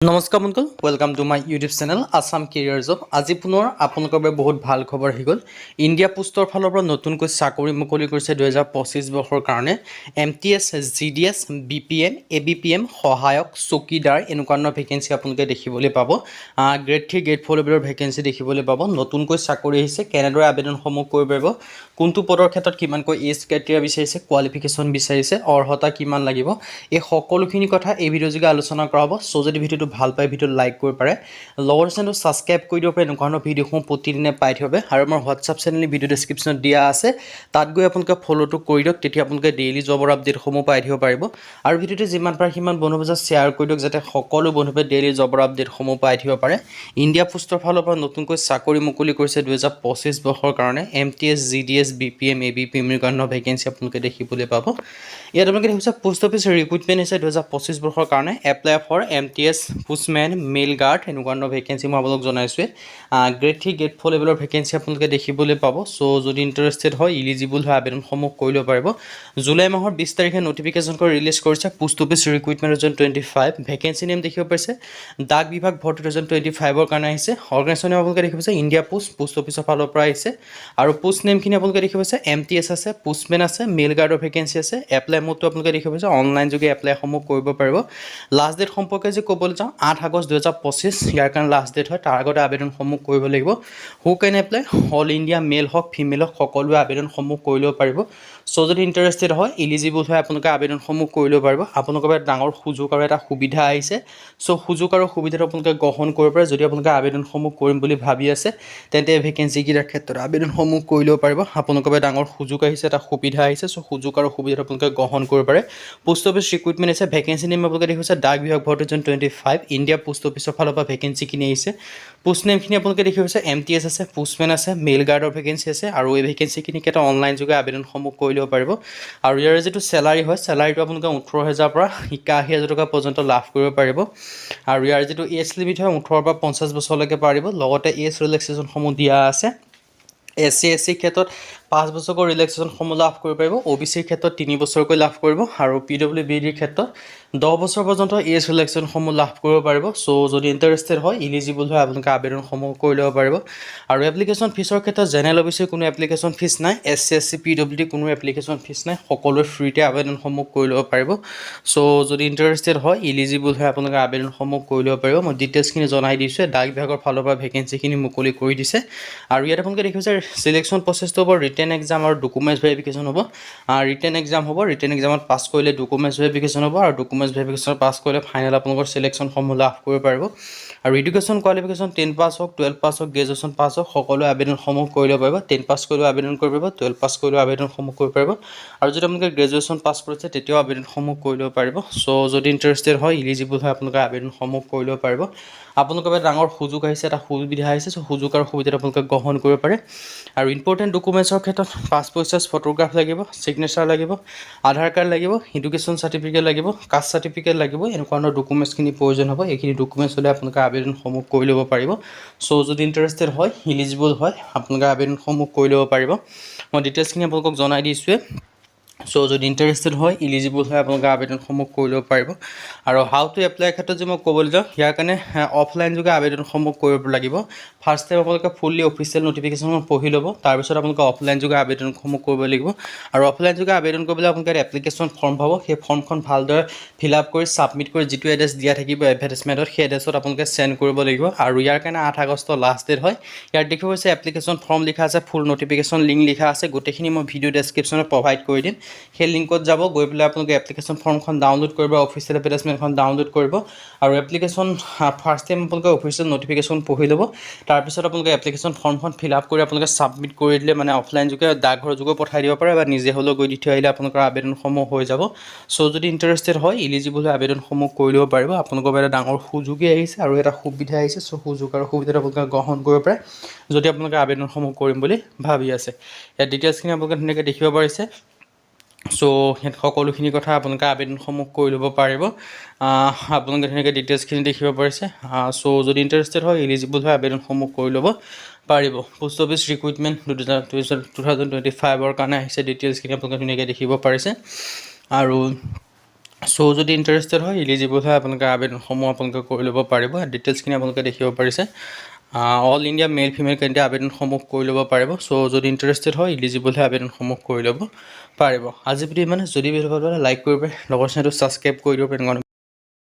নমস্কাৰ বন্ধুসকল, welcome to my YouTube channel Assam career job. আজি পুনৰ আপোনালোকৰ বাবে বহুত ভাল খবৰ আহি গ'ল। ইণ্ডিয়া পোষ্টৰ ফালৰ পৰা নতুনকৈ চাকৰি মুকলি কৰিছে 2025 বৰ্ষৰ কাৰণে। MTS, GDS, BPM, ABPM, সহায়ক, চকীদাৰ এনেকুৱা ধৰণৰ ভেকেঞ্চি আপোনালোকে দেখিবলৈ পাব। গ্ৰেড 3, গ্ৰেড 4 লেভেলৰ ভেকেঞ্চি দেখিবলৈ পাব। নতুনকৈ চাকৰি আহিছে, কেনেদৰে আবেদনসমূহ কৰিব পাৰিব, কোনটো পদৰ ক্ষেত্ৰত কিমানকৈ এজ ক্ৰাইটেৰিয়া বিচাৰিছে, কোৱালিফিকেশ্যন বিচাৰিছে, অৰ্হতা কিমান লাগিব, এই সকলোখিনি কথা এই ভিডিঅ' যোগে আলোচনা কৰা হ'ব। চ' যদি ভিডিঅ'টো ভাল পায় ভিডিঅ'টো লাইক কৰিব পাৰে, লগৰ চেনেলটো ছাবস্ক্ৰাইব কৰি দিব পাৰে। এনেকুৱা ধৰণৰ ভিডিঅ'সমূহ প্ৰতিদিনে পাই থাকিব। আৰু আমাৰ হোৱাটছআপ চেনেল ভিডিঅ' ডেছক্ৰিপশ্যনত দিয়া আছে, তাত গৈ আপোনালোকে ফ'ল'টো কৰি দিয়ক। তেতিয়া আপোনালোকে ডেইলি জবৰ আপডেটসমূহ পাই থাকিব পাৰিব। আৰু ভিডিঅ'টো যিমান পাৰে সিমান বন্ধুৰ মাজত শ্বেয়াৰ কৰি দিয়ক, যাতে সকলো বন্ধুৱে ডেইলি জবৰ আপডেটসমূহ পাই থাকিব পাৰে। ইণ্ডিয়া পোষ্টৰ ফালৰ পৰা নতুনকৈ চাকৰি মুকলি কৰিছে 2025 বৰ্ষৰ কাৰণে। MTS, GDS, BPM, ABPM এনেকুৱা ধৰণৰ ভেকেঞ্চি আপোনালোকে দেখিবলৈ পাব। ইয়াত আপোনালোকে দেখিছে পোষ্ট অফিচ ৰিক্ৰুটমেণ্ট হৈছে 2025 বৰ্ষৰ কাৰণে। Apply for MTS postmen, mail guard এনেকুৱা ধৰণৰ ভেকেঞ্চি মই আপোনালোক জনাইছোৱে। গ্ৰেড 3, গ্ৰেড 4 লেভেলৰ ভেকেঞ্চি আপোনালোকে দেখিবলৈ পাব। চ' যদি ইণ্টাৰেষ্টেড হয়, ইলিজিবল হয়, আবেদনসমূহ কৰি ল'ব পাৰিব। জুলাই মাহৰ 20 তাৰিখে নটিফিকেশ্যন কৰি ৰিলিজ কৰিছে post office recruitment 2025। Vacancy name দেখিব পাৰিছে, ডাক বিভাগ ভৰ্তি 2025ৰ কাৰণে আহিছে। অৰ্গেনাইজেশ্যন আপোনালোকে দেখিব পাৰিছে ইণ্ডিয়া পোষ্ট অফিচৰ ফালৰ পৰা আহিছে। আৰু পোষ্ট নেমখিনি আপোনালোকে দেখিব পাৰিছে MTS আছে, পোষ্টমেন আছে, মেইল গাৰ্ডৰ ভেকেঞ্চি আছে। এপ্লাই মোডটো আপোনালোকে দেখিব পাৰিছে অনলাইন যোগে এপ্লাইসমূহ কৰিব পাৰিব। লাষ্ট ডেট সম্পৰ্কে যে ক'বলৈ যাওঁ, 8 আগষ্ট 2025 ইয়াৰ কাৰণে লাষ্ট ডেট হয়। তাৰ আগতে আবেদনসমূহ কৰিব লাগিব। হু কেন এপ্লাই, অল ইণ্ডিয়া মেল হওক ফিমেল হওক সকলোৱে আবেদনসমূহ কৰি ল'ব পাৰিব। চ' যদি ইণ্টাৰেষ্টেড হয়, ইলিজিবল হয়, আপোনালোকে আবেদনসমূহ কৰি ল'ব পাৰিব। আপোনালোকৰ বাবে ডাঙৰ সুযোগ আৰু এটা সুবিধা আহিছে। চ' সুযোগ আৰু সুবিধাটো আপোনালোকে গ্ৰহণ কৰিব পাৰে। যদি আপোনালোকে আবেদনসমূহ কৰিম বুলি ভাবি আছে, তেন্তে ভেকেঞ্চিকেইটাৰ ক্ষেত্ৰত আবেদনসমূহ কৰি ল'ব পাৰিব। আপোনালোকৰ বাবে ডাঙৰ সুযোগ আহিছে, এটা সুবিধা আহিছে। চ' সুযোগ আৰু সুবিধাটো আপোনালোকে গ্ৰহণ কৰিব পাৰে। পোষ্ট অফিচ ৰিক্ৰুটমেণ্ট আছে, ভেকেঞ্চি নেম আপোনালোকে দেখিছে ডাক বিভাগ ভৰ্তি 2025 ইণ্ডিয়া পোষ্ট অফিচৰ ফালৰ পৰা ভেকেঞ্চিখিনি আহিছে। পোষ্ট নেমখিনি আপোনালোকে দেখিব পাৰিছে MTS আছে, পোষ্টমেন আছে, মেইল গাৰ্ডৰ ভেকেঞ্চি আছে। আৰু এই ভেকেঞ্চিখিনিক এটা অনলাইন যোগে আবেদনসমূহ কৰি ল'ব পাৰিব। আৰু ইয়াৰ যিটো চেলাৰী হয়, চেলাৰীটো আপোনালোকে 18,000 পৰা 81,000 টকা পৰ্যন্ত লাভ কৰিব পাৰিব। আৰু ইয়াৰ যিটো এজ লিমিট হয়, 18 পৰা 50 বছৰলৈকে পাৰিব। লগতে এজ ৰিলেক্সেশ্যনসমূহ দিয়া আছে। SC, SC ক্ষেত্ৰত 5 বছৰকৈ ৰিলেক্সেশ্যনসমূহ লাভ কৰিব পাৰিব। OBC ক্ষেত্ৰত 3 বছৰকৈ লাভ কৰিব। আৰু PWBDৰ ক্ষেত্ৰত 10 বছৰ পৰ্যন্ত এজ ৰিলেক্সেশ্যনসমূহ লাভ কৰিব পাৰিব। চ' যদি ইণ্টাৰেষ্টেড হয়, ইলিজিবল হয়, আপোনালোকে আবেদনসমূহ কৰি ল'ব পাৰিব। আৰু এপ্লিকেশ্যন ফিজৰ ক্ষেত্ৰত জেনেৰেল OBC কোনো এপ্লিকেশ্যন ফিজ নাই। SC, SC, PWD কোনো এপ্লিকেশ্যন ফিজ নাই। সকলোৱে ফ্ৰীতে আবেদনসমূহ কৰি ল'ব পাৰিব। চ' যদি ইণ্টাৰেষ্টেড হয়, ইলিজিবল হয়, আপোনালোকে আবেদনসমূহ কৰি ল'ব পাৰিব। মই ডিটেইলছখিনি জনাই দিছোঁ। ডাক বিভাগৰ ফালৰ পৰা ভেকেঞ্চিখিনি মুকলি কৰি দিছে। আৰু ইয়াত আপোনালোকে দেখিছে চিলেকশ্যন প্ৰচেছটো হ'ব ৰিটেন এক্সাম আৰু ডকুমেণ্টছ ভেৰিফিকেশ্যন হ'ব। ৰিটেন এক্সাম হ'ব, ৰিটেন এক্সামত পাছ কৰিলে ডকুমেণ্টছ ভেৰিফিকেশ্যন হ'ব। আৰু ডকুমেণ্টছ ভেৰিফিকেশ্যন পাছ কৰিলে ফাইনেল আপোনালোকৰ চিলেকশ্যনসমূহ লাভ কৰিব পাৰিব। আৰু এডুকেশ্যন কোৱালিফিকেশ্যন 10 পাছ হওক, 12 পাছ হওক, গ্ৰেজুৱেশ্যন পাছ হওক, সকলোৱে আবেদনসমূহ কৰি ল'ব পাৰিব। 10 পাছ কৰিলেও আবেদন কৰিব পাৰিব, 12 পাছ কৰিলেও আবেদনসমূহ কৰিব পাৰিব। আৰু যদি আপোনালোকে গ্ৰেজুৱেশ্যন পাছ কৰিছে, তেতিয়াও আবেদনসমূহ কৰি ল'ব পাৰিব। চ' যদি ইণ্টাৰেষ্টেড হয়, ইলিজিবল হয়, আপোনালোকে আবেদনসমূহ কৰি ল'ব পাৰিব। আপোনালোকৰ বাবে ডাঙৰ সুযোগ আহিছে, এটা সুবিধা আহিছে। চ' সুযোগ আৰু সুবিধাটো আপোনালোকে গ্ৰহণ কৰিব পাৰে। আৰু ইম্পৰ্টেণ্ট ডকুমেণ্টছৰ ক্ষেত্ৰত পাছপ'ৰ্ট চাইজ ফটোগ্ৰাফ লাগিব, ছিগনেচাৰ লাগিব, আধাৰ কাৰ্ড লাগিব, এডুকেশ্যন চাৰ্টিফিকেট লাগিব, কাষ্ট চাৰ্টিফিকেট লাগিব। এনেকুৱা ধৰণৰ ডকুমেণ্টছখিনি প্ৰয়োজন হ'ব। এইখিনি ডকুমেণ্টছ হ'লে আপোনালোকে আবেদনসমূহ কৰি ল'ব পাৰিব। চ' যদি ইণ্টাৰেষ্টেড হয়, ইলিজিবল হয়, আপোনালোকে আবেদনসমূহ কৰি ল'ব পাৰিব। মই ডিটেইলছখিনি আপোনালোকক জনাই দিছোঁৱে। চ' যদি ইণ্টাৰেষ্টেড হয়, ইলিজিবল হয়, আপোনালোকে আবেদনসমূহ কৰি ল'ব পাৰিব। আৰু হাউ টু এপ্লাইৰ ক্ষেত্ৰত যে মই ক'বলৈ যাওঁ, ইয়াৰ কাৰণে অফলাইন যোগে আবেদনসমূহ কৰিব লাগিব। ফাৰ্ষ্ট টাইম আপোনালোকে ফুল্লি অফিচিয়েল নটিফিকেশ্যনখন পঢ়ি ল'ব। তাৰপিছত আপোনালোকে অফলাইন যোগে আবেদনসমূহ কৰিব লাগিব। আৰু অফলাইন যোগে আবেদন কৰিবলৈ আপোনালোকে এপ্লিকেশ্যন ফৰ্ম পাব। সেই ফৰ্মখন ভালদৰে ফিল আপ কৰি ছাবমিট কৰি যিটো এড্ৰেছ দিয়া থাকিব এডভাৰটাইজমেণ্টত, সেই এড্ৰেছত আপোনালোকে চেণ্ড কৰিব লাগিব। আৰু ইয়াৰ কাৰণে 8 আগষ্ট লাষ্ট ডেট হয়। ইয়াত দেখিব হৈছে এপ্লিকেশ্যন ফৰ্ম লিখা আছে, ফুল নটিফিকেশ্যন লিংক লিখা আছে। গোটেইখিনি মই ভিডিঅ' ডেছক্ৰিপশ্যনত প্ৰভাইড কৰি দিম। সেই লিংকত যাব, গৈ পেলাই আপোনালোকে এপ্লিকেশ্যন ফৰ্মখন ডাউনলোড কৰিব, অফিচিয়েল এডভাৰটাইজমেণ্টখন ডাউনলোড কৰিব। আৰু এপ্লিকেশ্যন ফাৰ্ষ্ট টাইম আপোনালোকে অফিচিয়েল নটিফিকেশ্যন পঢ়ি ল'ব। তাৰপিছত আপোনালোকে এপ্লিকেশ্যন ফৰ্মখন ফিল আপ কৰি আপোনালোকে ছাবমিট কৰি দিলে, মানে অফলাইন যোগে ডাকঘৰ যোগে পঠাই দিব পাৰে, বা নিজে হ'লেও গৈ দি থৈ আহিলে আপোনালোকৰ আবেদনসমূহ হৈ যাব। চ' যদি ইণ্টাৰেষ্টেড হয়, ইলিজিবল হয়, আবেদনসমূহ কৰি ল'ব পাৰিব। আপোনালোকৰ বাবে এটা ডাঙৰ সুযোগেই আহিছে আৰু এটা সুবিধা আহিছে। চ' সুযোগ আৰু সুবিধাটো আপোনালোকে গ্ৰহণ কৰিব পাৰে, যদি আপোনালোকে আবেদনসমূহ কৰিম বুলি ভাবি আছে। ইয়াত ডিটেইলছখিনি আপোনালোকে ধুনীয়াকৈ দেখিব পাৰিছে। চ' ইয়াত সকলোখিনি কথা আপোনালোকে আবেদনসমূহ কৰি ল'ব পাৰিব। আপোনালোকে ধুনীয়াকৈ ডিটেইলছখিনি দেখিব পাৰিছে। চ' যদি ইণ্টাৰেষ্টেড হয়, ইলিজিবল হয়, আবেদনসমূহ কৰি ল'ব পাৰিব। পোষ্ট অফিচ ৰিক্ৰুটমেণ্ট 2025ৰ কাৰণে আহিছে। ডিটেইলছখিনি আপোনালোকে ধুনীয়াকৈ দেখিব পাৰিছে। আৰু চ' যদি ইণ্টাৰেষ্টেড হয় ইলিজিবল হয় আপোনালোকে আবেদনসমূহ আপোনালোকে কৰি ল'ব পাৰিব। ডিটেইলছখিনি আপোনালোকে দেখিব পাৰিছে। All India male female candidate আবেদনসমূহ কৰি ল'ব পাৰিব। চ' যদি ইণ্টাৰেষ্টেড হয় ইলিজিবল হয় আবেদনসমূহ কৰি ল'ব পাৰিব। আজি ভিডিঅ' মানে যদি ভিডিঅ' ভাল পালে লাইক কৰিব, লগৰ চেনেলটো ছাবস্ক্ৰাইব কৰি দিব পাৰিব।